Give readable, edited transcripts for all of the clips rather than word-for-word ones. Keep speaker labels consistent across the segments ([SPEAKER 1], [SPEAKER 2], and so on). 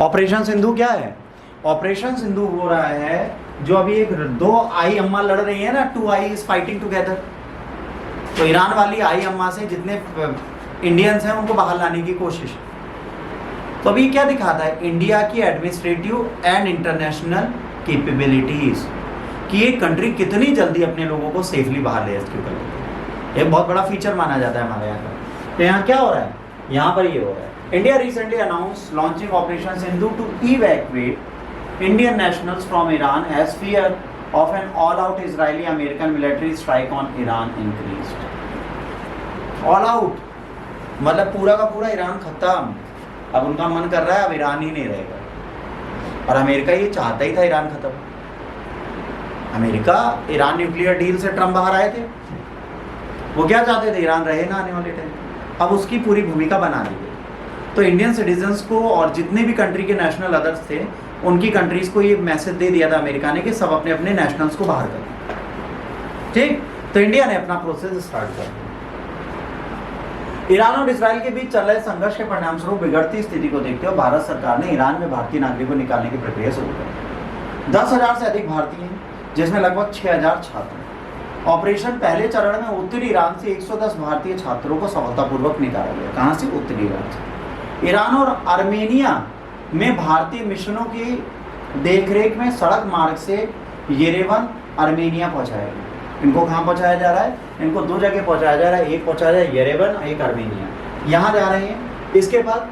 [SPEAKER 1] Operation Sindhu क्या है? Operation Sindhu हो रहा है जो अभी एक दो आई अम्मा लड़ रही है ना, two I is fighting together. तो ईरान वाली आई अम्मा से जितने इंडियंस हैं उनको बाहर लाने की कोशिश। तो अभी क्या दिखाता है? इंडिया की एडमिनिस्ट्रेटिव एंड इंटरनेशनल कैपेबिलिटीज कि ये कंट्री कितनी जल्दी अपने लोगों को सेफली बाहर ले रेस्क्यू कर लेती है। एक बहुत बड़ा फीचर माना जाता है हमारे यहाँ का। तो यहाँ क्या हो रहा है? यहाँ पर ये हो रहा है, India recently announce launching operation Sindhu to evacuate Indian nationals from Iran as fear of an all out Israeli American military strike on Iran increased. All out मतलब पूरा का पूरा ईरान खत्म। अब उनका मन कर रहा है अब ईरान ही नहीं रहेगा, और अमेरिका ये चाहता ही था ईरान खत्म। अमेरिका ईरान न्यूक्लियर डील से ट्रम्प बाहर आए थे, वो क्या चाहते थे? ईरान रहे ना आने वाले टाइम। अब उसकी पूरी भूमिका बना दी गई। तो इंडियन सिटीजन्स को और जितने भी कंट्री के नेशनल अदर्स थे उनकी कंट्रीज को ये मैसेज दे दिया था अमेरिका ने कि सब अपने अपने नेशनल्स को बाहर करें। ठीक, तो इंडिया ने अपना प्रोसेस स्टार्ट कर दिया। ईरान और इजराइल के बीच चल रहे संघर्ष के परिणाम स्वरूप बिगड़ती स्थिति को देखते हुए भारत सरकार ने ईरान में भारतीय नागरिकों को निकालने की प्रक्रिया शुरू कर। 10,000 से अधिक भारतीय हैं, जिसमें लगभग 6,000 छात्र। ऑपरेशन पहले चरण में उत्तरी ईरान से 110 भारतीय छात्रों को सफलतापूर्वक निकाला गया। कहाँ से? उत्तरी ईरान से। ईरान और आर्मेनिया में भारतीय मिशनों की देखरेख में सड़क मार्ग से येरेवन आर्मेनिया पहुंचाया गया। इनको कहाँ पहुंचाया जा रहा है? इनको दो जगह पहुंचाया जा रहा है, एक पहुंचाया जा रहा है येरेवन, एक आर्मेनिया। यहाँ जा रहे हैं। इसके बाद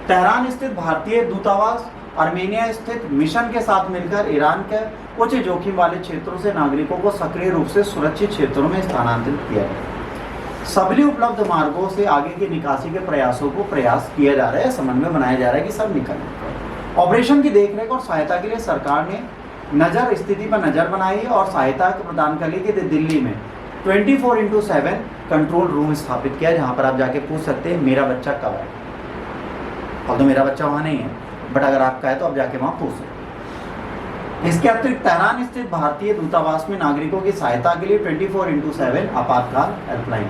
[SPEAKER 1] तेहरान स्थित भारतीय दूतावास आर्मेनिया स्थित मिशन के साथ मिलकर ईरान के उच्च जोखिम वाले क्षेत्रों से नागरिकों को सक्रिय रूप से सुरक्षित क्षेत्रों में स्थानांतरित किया गया। सभी उपलब्ध मार्गों से आगे की निकासी के प्रयासों को प्रयास किया जा रहा है, समन्वय बनाया जा रहा है कि सब निकले। ऑपरेशन की देखरेख और सहायता के लिए सरकार ने नजर स्थिति पर नजर बनाई और सहायता प्रदान करने के लिए दिल्ली में 24/7 कंट्रोल रूम स्थापित किया, जहां पर आप जाके पूछ सकते हैं मेरा बच्चा कब है। और तो मेरा बच्चा वहाँ नहीं है, बट अगर आपका है तो आप जाके वहाँ पूछ सकते हैं। इसके अतिरिक्त तेहरान स्थित भारतीय दूतावास में नागरिकों की सहायता के लिए 24/7 आपातकाल हेल्पलाइन।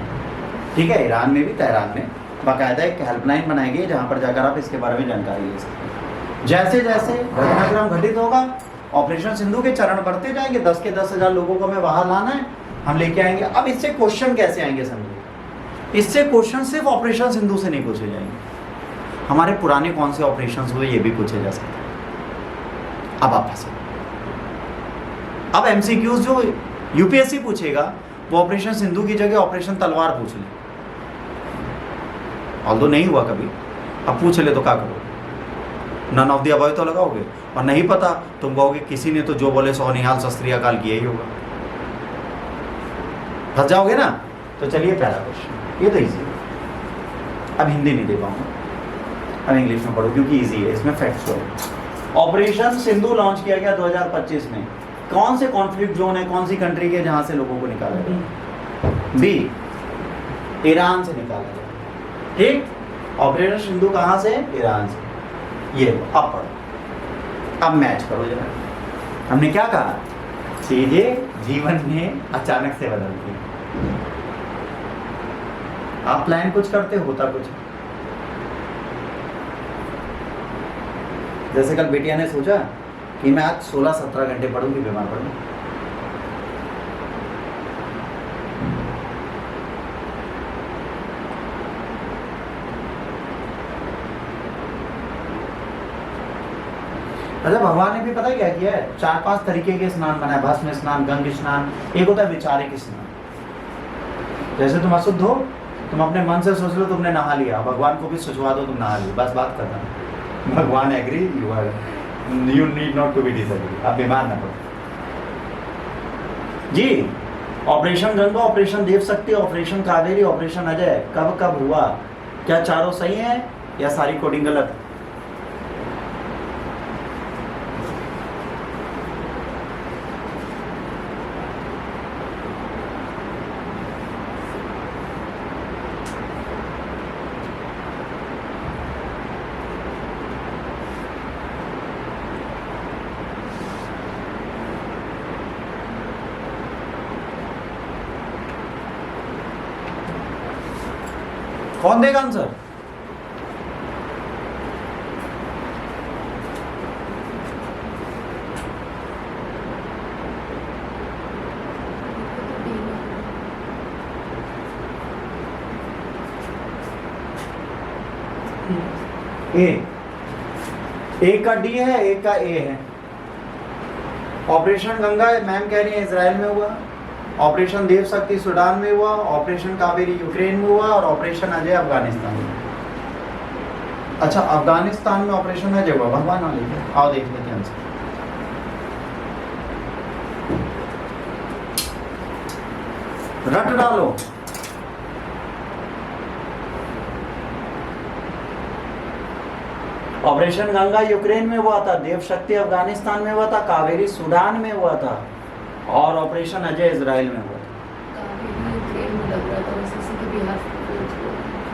[SPEAKER 1] ठीक है, ईरान में भी तेहरान में बाकायदा एक हेल्पलाइन बनाई गई है जहाँ पर जाकर आप इसके बारे में जानकारी ले सकते हैं। जैसे जैसे घटनाक्रम घटित होगा ऑपरेशन सिंधु के चरण बढ़ते जाएंगे। 10 के 10,000 लोगों को हमें बाहर लाना है, हम लेके आएंगे। अब इससे क्वेश्चन कैसे आएंगे समझिए। इससे क्वेश्चन सिर्फ ऑपरेशन सिंधु से नहीं पूछे जाएंगे, हमारे पुराने कौन से ऑपरेशन हुए ये भी पूछे जा सकते हैं। अब आप फंसे। अब एमसीक्यूज जो यूपीएससी पूछेगा वो ऑपरेशन सिंधु की जगह ऑपरेशन तलवार पूछ ले, ऑल्दो नहीं हुआ कभी, अब पूछ ले तो क्या करोगे? नन ऑफ द अबव तो लगाओगे, और नहीं पता तुम कहोगे किसी ने तो जो बोले सो निहाल शस्त्री अकाल किया ही होगा, फंस जाओगे ना। तो चलिए पहला क्वेश्चन, ये तो इजी है। अब हिंदी नहीं दे पाऊंगा, अब इंग्लिश में पढ़ो क्योंकि इजी है, इसमें फैक्ट्स हो। ऑपरेशन सिंधु लॉन्च किया गया 2025 में। कौन से कॉन्फ्लिक्ट जोन है, कौन सी कंट्री के जहां से लोगों को निकाला गया? बी, ईरान से निकाला गया। ठीक, ऑपरेशन सिंधु कहां से? ईरान से। ये अब पढ़ो, अब मैच करो जरा। हमने क्या कहा? चीजें जीवन में अचानक से बदलती हैं। आप प्लान कुछ करते, होता कुछ। जैसे कल बेटिया ने सोचा कि मैं आज 16-17 घंटे पढ़ूंगी, बीमार पड़ूंगी। अच्छा, भगवान ने भी पता है क्या किया है? 4-5 तरीके के स्नान बनाए, भस्म स्नान, गंग स्नान, एक होता है विचारिक स्नान। जैसे तुम अशुद्ध हो, तुम अपने मन से सोच लो तुमने नहा लिया, भगवान को भी सोचवा दो तुम नहा लिया, बस बात करना। भगवान agree, you need not to be disagree, आप बीमार ना पड़ो जी। Operation Ganga, operation Dev Shakti, operation Kaveri, operation Ajay कब कब हुआ? क्या चारों सही है या सारी कोडिंग गलत? कौन देगा आंसर? एक का डी है, एक का ए है। ऑपरेशन गंगा मैम कह रही है इजराइल में हुआ, ऑपरेशन देव शक्ति सूडान में हुआ, ऑपरेशन कावेरी यूक्रेन में हुआ और ऑपरेशन अजय अफगानिस्तान में। अच्छा, अफगानिस्तान में ऑपरेशन अजय हुआ, भगवान वाले क्या? आओ देख लेते हैं आंसर। रट डालो। ऑपरेशन गंगा यूक्रेन में हुआ था, देव शक्ति अफगानिस्तान में हुआ था, कावेरी सूडान में हुआ था और ऑपरेशन अजय इजराइल में हुआ था।
[SPEAKER 2] कावेरी यूक्रेन में लग रहा था, वैसे से कि बिहार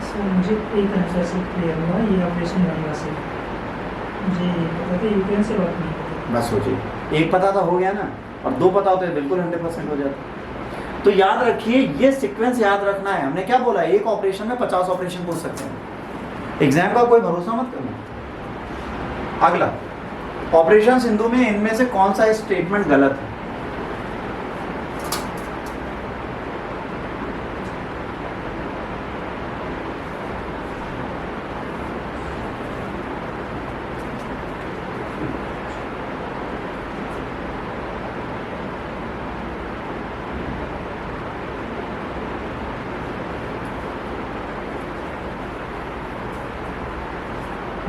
[SPEAKER 3] सर मुझे एक आंसर से क्लियर हुआ, ये ऑपरेशन गंगा से। मुझे पता था यूक्रेन से बात नहीं पता।
[SPEAKER 1] बस सोचिए, एक पता था हो गया ना, और दो पता होते बिल्कुल 100% हो जाता। तो याद रखिए, ये सीक्वेंस याद रखना है। हमने क्या बोला, एक ऑपरेशन में 50 ऑपरेशन पूछ सकते हैं। एग्जाम का कोई भरोसा मत करना। अगला, ऑपरेशन सिंधु में इनमें से कौन सा स्टेटमेंट गलत है?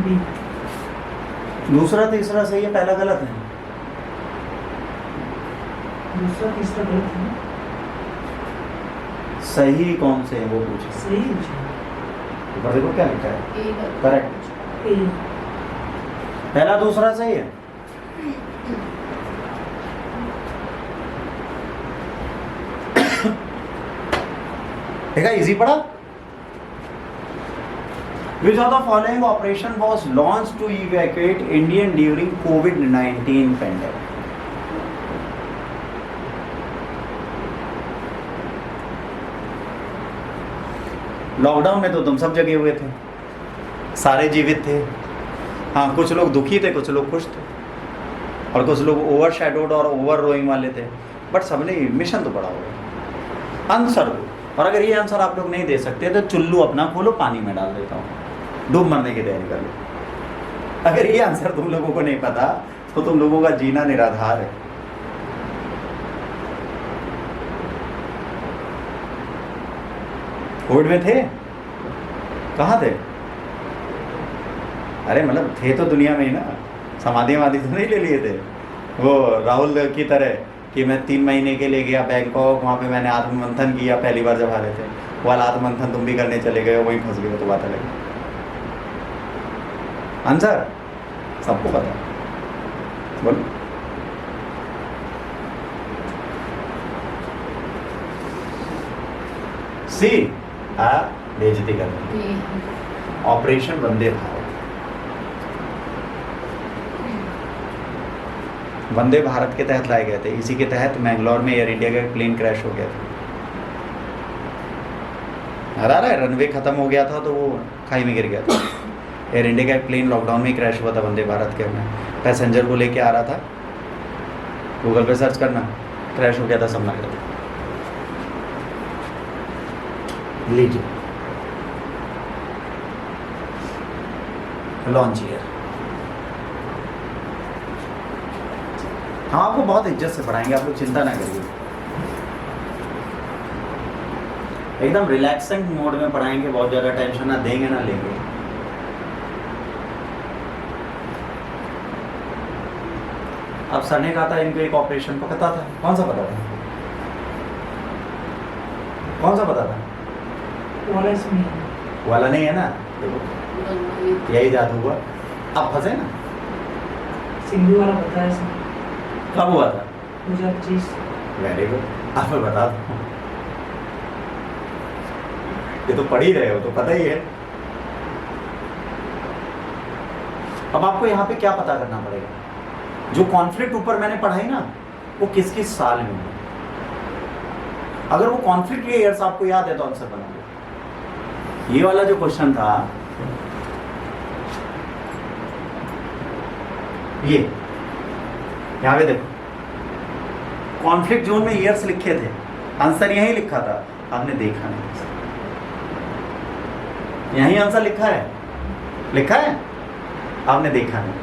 [SPEAKER 3] बी।
[SPEAKER 1] दूसरा तीसरा सही है, पहला गलत है।
[SPEAKER 3] दूसरा तीसरा गलत है।
[SPEAKER 1] सही कौन से है वो पूछे।
[SPEAKER 3] सही है।
[SPEAKER 1] ऊपर देखो क्या लिखा है, करेक्ट।
[SPEAKER 3] ए।
[SPEAKER 1] पहला दूसरा सही है। देखा, इजी पड़ा। Which of the following operation was launched to evacuate Indian during COVID-19 pandemic? Lockdown में तो तुम सब जगह हुए थे, सारे जीवित थे। हाँ, कुछ लोग दुखी थे, कुछ लोग खुश थे, और कुछ लोग ओवर शैडोड और ओवर रोइंग वाले थे, बट सबने मिशन तो पड़ा होगा। आंसर दो, और अगर ये आंसर आप लोग नहीं दे सकते तो चुल्लू अपना खोलो, पानी में डाल देता हूँ, डूब मरने की तैयारी कर लो। अगर ये आंसर तुम लोगों को नहीं पता तो तुम लोगों का जीना निराधार है। कोविड में थे, कहाँ थे? अरे मतलब थे तो दुनिया में ही ना, समाधि वादी तो नहीं ले लिए थे। वो राहुल की तरह कि मैं 3 महीने के लिए गया बैंकॉक, वहाँ पे मैंने आत्ममंथन किया पहली बार जब आ रहे थे। वो वाला आत्ममंथन तुम भी करने चले गए, वहीं फंस गए, तो बात अलग है। आंसर सबको पता, बोलो। सी बेइज्जती कर। ऑपरेशन वंदे भारत। वंदे भारत के तहत लाए गए थे। इसी के तहत मैंगलोर में एयर इंडिया का प्लेन क्रैश हो गया था। हरा रहा है, रनवे खत्म हो गया था तो वो खाई में गिर गया था। एयर इंडिया का प्लेन लॉकडाउन में ही क्रैश हुआ था वंदे भारत के में। पैसेंजर को लेके आ रहा था, गूगल पे सर्च करना, क्रैश हो गया था, सब मर गया था। लीजिए लॉन्च ईयर। हम आपको बहुत इज्जत से पढ़ाएंगे, आप लोग चिंता ना करिए। एकदम रिलैक्सेंट मोड में पढ़ाएंगे, बहुत ज़्यादा टेंशन ना देंगे ना लेंगे। अब सर ने कहा था इनको एक ऑपरेशन को पता था, कौन सा पता था? कौन सा पता था? वाला नहीं है ना, देखो यही जादू हुआ। अब फंसे ना।
[SPEAKER 3] सिंधु वाला पता है सर।
[SPEAKER 1] कब हुआ था?
[SPEAKER 3] 2025।
[SPEAKER 1] वेरी गुड, आप मैं बता दूं, ये तो पढ़ ही रहे हो तो पता ही है। अब आपको यहाँ पे क्या पता करना पड़ेगा, जो कॉन्फ्लिक्ट ऊपर मैंने पढ़ाई ना वो किस किस साल में हुआ। अगर वो कॉन्फ्लिक्ट के ईयर्स आपको याद है तो आंसर बनाओगे। ये वाला जो क्वेश्चन था, ये यहाँ पे देखो, कॉन्फ्लिक्ट जोन में ईयर्स लिखे थे, आंसर यही लिखा था, आपने देखा नहीं। यही आंसर लिखा है, लिखा है आपने देखा नहीं,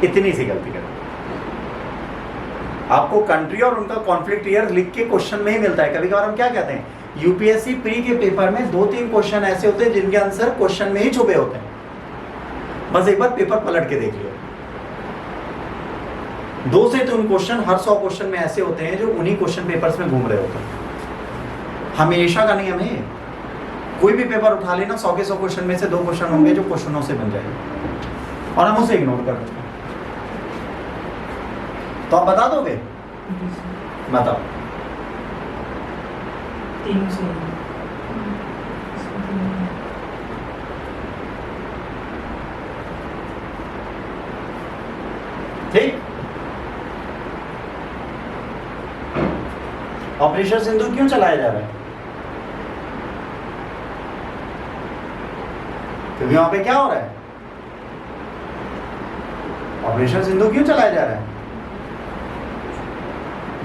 [SPEAKER 1] इतनी सी गलती कर। आपको कंट्री और उनका कॉन्फ्लिक्ट ईयर लिख के क्वेश्चन में ही मिलता है। कभी कभार हम क्या कहते हैं, यूपीएससी प्री के पेपर में 2-3 क्वेश्चन ऐसे होते हैं जिनके आंसर क्वेश्चन में ही छुपे होते हैं, बस एक बार पेपर पलट के देख लियो। 2 से 3 क्वेश्चन हर 100 क्वेश्चन में ऐसे होते हैं जो उन्हीं क्वेश्चन पेपर्स में घूम रहे होते हैं। हमेशा का नहीं, हमें कोई भी पेपर उठा लेना, 100 के 100 क्वेश्चन में से 2 क्वेश्चन होंगे जो क्वेश्चनों से बन जाएंगे और हम उसे इग्नोर कर देते हैं। तो आप बता दोगे? बताओ।
[SPEAKER 3] 3 से
[SPEAKER 1] ठीक। ऑपरेशन सिंधु क्यों चलाया जा रहा है? क्योंकि वहां पे क्या हो रहा है? ऑपरेशन सिंधु क्यों चलाया जा रहा है?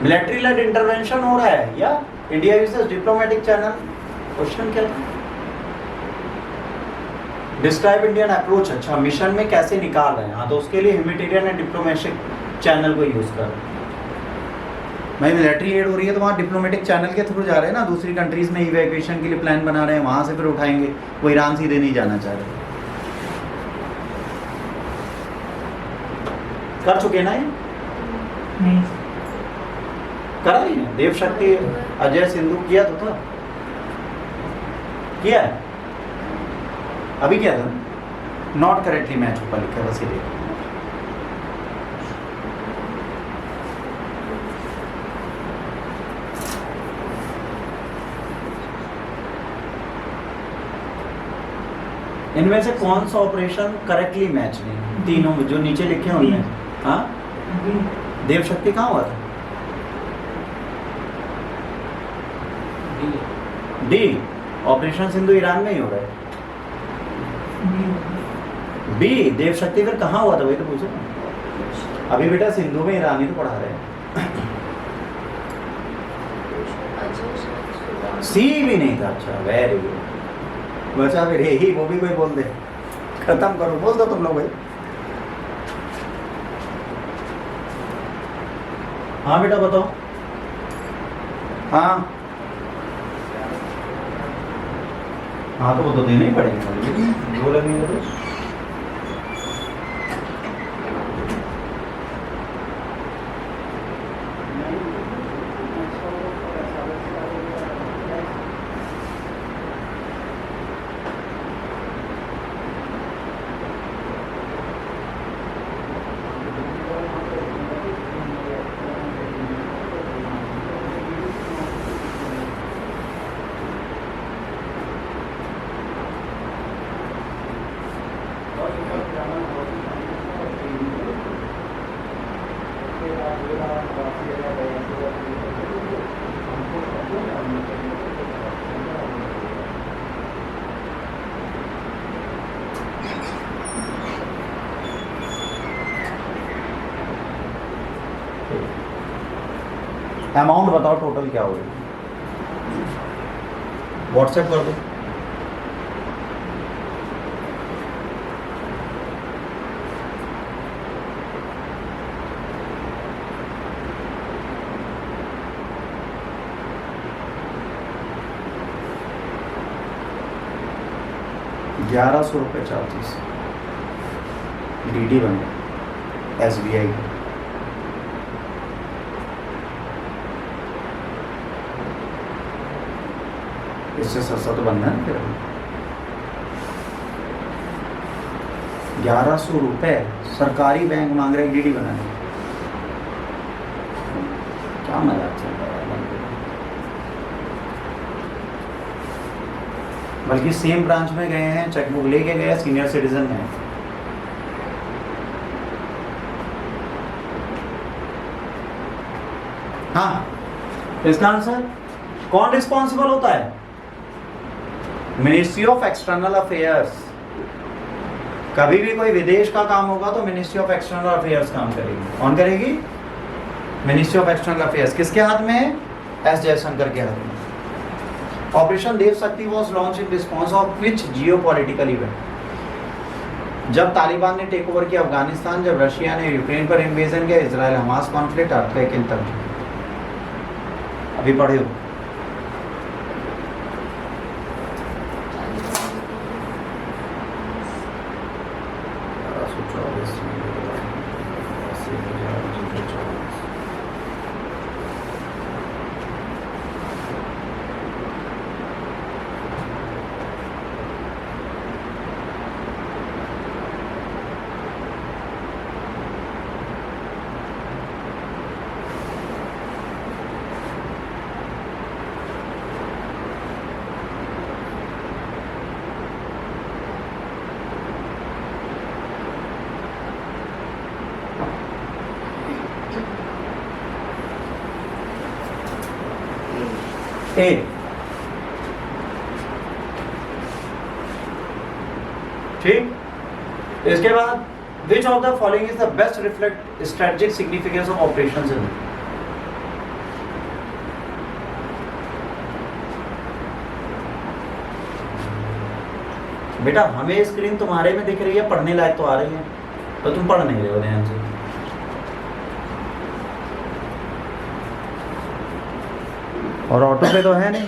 [SPEAKER 1] मिलिट्री लेड इंटरवेंशन हो रहा है या India uses diplomatic channel? Question क्या था? Describe Indian approach. अच्छा, मिशन में कैसे निकाल रहे हैं? हाँ, तो उसके लिए ह्यूमैनिटेरियन एंड डिप्लोमेटिक चैनल को यूज कर रहे हैं। भाई मिलिट्री एड हो रही है तो वहाँ डिप्लोमेटिक चैनल के थ्रू जा रहे हैं ना, दूसरी कंट्रीज में इवैक्यूएशन के लिए प्लान बना रहे हैं, वहां से फिर उठाएंगे। वो ईरान सीधे नहीं जाना चाह रहे। कर चुके ना ये?
[SPEAKER 3] नहीं
[SPEAKER 1] करा नहीं है? देव शक्ति अजय सिंधु किया तो था, किया है अभी, क्या था? नॉट करेक्टली मैच ऊपर लिखा, बस ये इनमें से कौन सा ऑपरेशन करेक्टली मैच नहीं? तीनों जो नीचे लिखे हैं उनमें। हाँ, देव शक्ति कहाँ हुआ था? डी। ऑपरेशन सिंधु ईरान में ही हो रहा है। बी देव शक्ति फिर कहाँ हुआ था? वही तो पूछो ना अभी बेटा, सिंधु में ईरान ही तो पढ़ा रहे हैं। सी भी नहीं था। अच्छा, वेरी गुड बचा। फिर ही वो भी कोई बोल दे, खत्म करो, बोल दो तुम लोग भाई। हाँ बेटा बताओ। हाँ हाँ, तो वो तो देने ही पड़ेंगे, दो लगेंगे तो। अमाउंट बताओ टोटल क्या होगी? व्हाट्सएप कर दो। ₹1100 चार्जेस डीडी बन गया SBI का। इससे सस्ता तो बनना है फिर। ₹1100 सरकारी बैंक मांग रहे डीडी बनाने। क्या मजाक चल रहा है? बल्कि सेम ब्रांच में गए हैं, चेकबुक लेके गए, सीनियर सिटीजन है। हाँ, इसका आंसर कौन रिस्पॉन्सिबल होता है? Ministry of external affairs. कभी भी कोई विदेश का काम होगा तो मिनिस्ट्री ऑफ एक्सटर्नल अफेयर्स काम करेगी। कौन करेगी? Ministry of external affairs. किसके हाथ में है? एस जयशंकर के हाथ में। ऑपरेशन देव शक्ति was launch in response of which geopolitical event? जब तालिबान ने टेक ओवर किया अफगानिस्तान, जब रशिया ने यूक्रेन पर इन्वेजन किया, इजराइल हमास कॉन्फ्लिक्ट, अर्थक्वेक इन तर्की। अभी पढ़े हो? ए ठीक, इसके बाद which of the following is the best reflect strategic significance of operations in. बेटा हमें स्क्रीन तुम्हारे में दिख रही है, पढ़ने लायक तो आ रही है, तो तुम पढ़ नहीं रहे हो ध्यान से। और ऑटो पे तो है नहीं।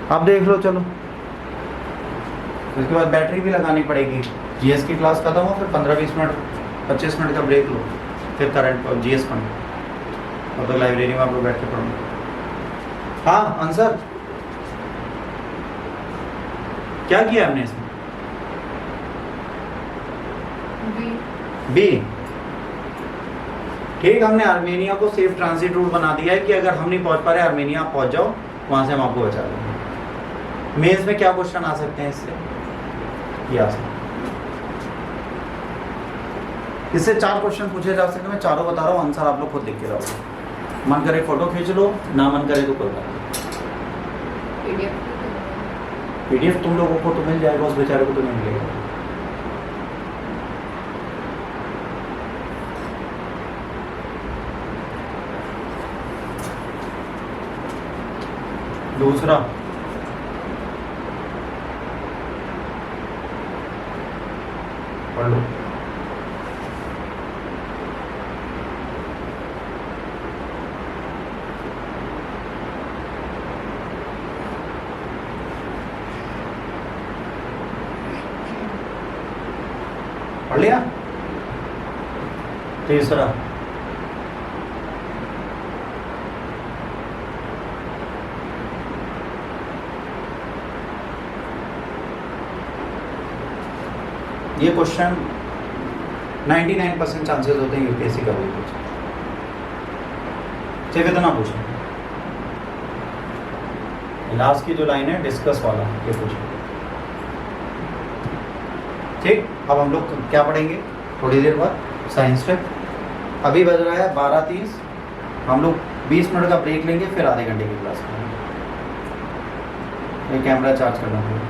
[SPEAKER 1] अब देख लो चलो, उसके बाद बैटरी भी लगानी पड़ेगी। जीएस की क्लास खत्म हो, फिर 15-20 मिनट 25 मिनट का ब्रेक लो, फिर करंट और जीएस पढ़ो, और तो लाइब्रेरी में आप लोग बैठ के पढ़ो। हाँ आंसर क्या किया हमने इसमें? बी। ठीक, हमने आर्मेनिया को सेफ ट्रांजिट रूट बना दिया है कि अगर हम नहीं पहुंच पा रहे आर्मेनिया, आप पहुंच जाओ, वहां से हम आपको बचा लेंगे। मेंस में क्या क्वेश्चन आ सकते हैं इससे? ये आ सकते हैं, इससे 4 क्वेश्चन पूछे जा सकते हैं। मैं चारों बता रहा हूँ, आंसर आप लोग खुद लिख के रहोगे। मन करे फोटो खींच लो, ना मन करे तो कोई बात नहीं। पीडीएफ तुम लोगों को तो मिल जाएगा, उस बेचारे को तो नहीं मिलेगा। दूसरा पढ़ लो। पढ़ लिया? तीसरा ये क्वेश्चन 99% चांसेस होते हैं यूपीएससी का वही पूछे, सिर्फ इतना पूछे। लास्ट की जो लाइन है डिस्कस वाला, ये पूछे। ठीक, अब हम लोग क्या पढ़ेंगे थोड़ी देर बाद? Science tech. अभी बज रहा है 12:30, हम लोग 20 मिनट का ब्रेक लेंगे, फिर आधे घंटे की क्लास करेंगे। ये कैमरा चार्ज करना पड़ेगा।